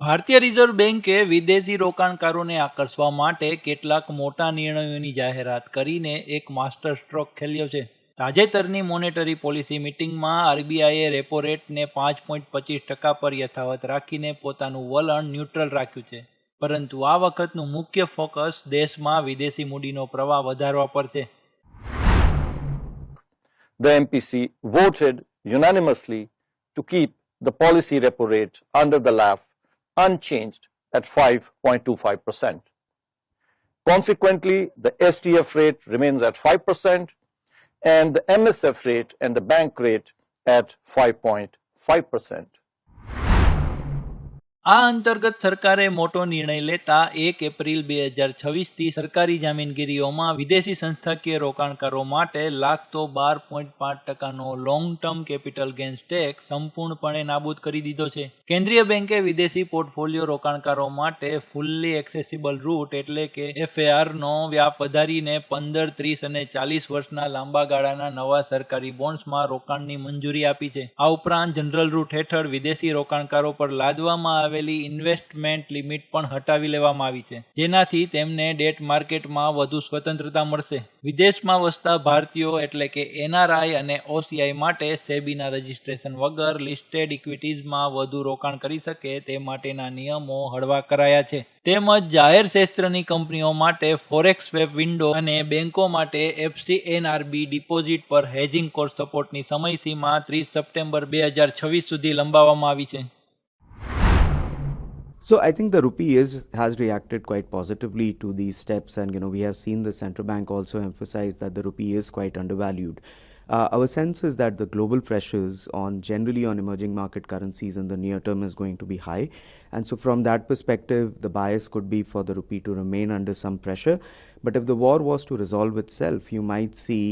ભારતીય રિઝર્વ બેન્કે વિદેશી રોકાણકારોને આકર્ષવા માટે કેટલાક મોટા નિર્ણયોની જાહેરાત કરીને એક માસ્ટર સ્ટ્રોક ખેલ્યો છે. તાજેતરની મોનેટરી પોલિસી મીટિંગમાં આરબીઆઈએ રેપો રેટને 5.25% પર યથાવત રાખીને પોતાનું વલણ ન્યુટ્રલ રાખ્યું છે. પરંતુ આ વખતનું મુખ્ય ફોકસ દેશમાં વિદેશી મૂડીનો પ્રવાહ વધારવા પર છે. The MPC voted unanimously to keep the policy repo rate under the LAF unchanged at 5.25%. Consequently, the STF rate remains at 5% and the MSF rate and the bank rate at 5.5%. આ અંતર્ગત સરકારે મોટો નિર્ણય લેતા 1 એપ્રિલ 2026થી સરકારી જામીનગીરીઓમાં વિદેશી સંસ્થાકીય રોકાણકારો માટે લાગતો 12.5%નો long term capital gains tax સંપૂર્ણપણે નાબૂદ કરી દીધો છે. કેન્દ્રીય બેન્કે વિદેશી પોર્ટફોલિયો રોકાણકારો માટે ફુલ્લી એક્સેસિબલ રૂટ એટલે કે FARનો વ્યાપ વધારીને 15, 30 અને 40 વર્ષના લાંબા ગાળાના નવા સરકારી બોન્ડ્સમાં રોકાણની મંજૂરી આપી છે. આ ઉપરાંત જનરલ રૂટ હેઠળ વિદેશી રોકાણકારો પર લાદવામાં ઇન્વેસ્ટમેન્ટ લિમિટ પણ હટાવી લેવામાં આવી છે, જેનાથી તેમને ડેટ માર્કેટમાં વધુ સ્વતંત્રતા મળશે. વિદેશમાં વસતા ભારતીયો એટલે કે NRI અને OCI માટે સેબીના રજિસ્ટ્રેશન વગર લિસ્ટેડ ઇક્વિટીઝમાં વધુ રોકાણ કરી શકે તે માટેના નિયમો હળવા કરાયા છે. તેમજ જાહેર ક્ષેત્રની કંપનીઓ માટે ફોરેક્સ સ્વેપ વિન્ડો અને બેંકો માટે FCNRB ડિપોઝિટ પર હેજિંગ કોસ્ટ સપોર્ટની સમયસીમા 30 સપ્ટેમ્બર 2026 સુધી લંબાવવામાં આવી છે. So I think the rupee has reacted quite positively to these steps, and we have seen the central bank also emphasize that the rupee is quite undervalued. Our sense is that the global pressures generally on emerging market currencies in the near term is going to be high, and so from that perspective the bias could be for the rupee to remain under some pressure. But if the war was to resolve itself, you might see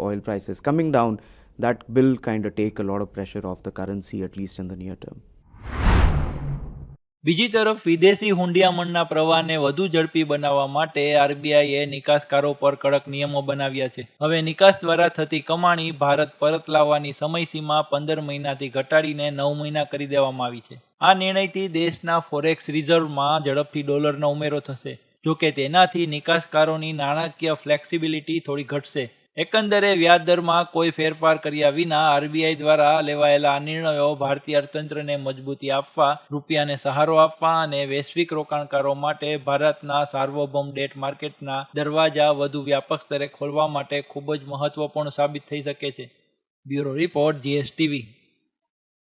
oil prices coming down. That will kind of take a lot of pressure off the currency, at least in the near term. બીજી તરફ વિદેશી હુંડિયામણના પ્રવાહને વધુ ઝડપી બનાવવા માટે આરબીઆઈએ નિકાસકારો પર કડક નિયમો બનાવ્યા છે. હવે નિકાસ દ્વારા થતી કમાણી ભારત પરત લાવવાની સમયસીમા 15 મહિનાથી ઘટાડીને 9 મહિના કરી દેવામાં આવી છે. આ નિર્ણયથી દેશના ફોરેક્સ રિઝર્વમાં ઝડપથી ડોલરનો ઉમેરો થશે. જોકે તેનાથી નિકાસકારોની નાણાકીય ફ્લેક્સિબિલિટી થોડી ઘટશે. એકંદરે વ્યાજદરમાં કોઈ ફેરફાર કર્યા વિના આરબીઆઈ દ્વારા લેવાયેલા આ નિર્ણયો ભારતીય અર્થતંત્રને મજબૂતી આપવા, રૂપિયાને સહારો આપવા અને વૈશ્વિક રોકાણકારો માટે ભારતના સાર્વભૌમ ડેટ માર્કેટના દરવાજા વધુ વ્યાપક સ્તરે ખોલવા માટે ખૂબ જ મહત્વપૂર્ણ સાબિત થઈ શકે છે. Bureau report GSTV.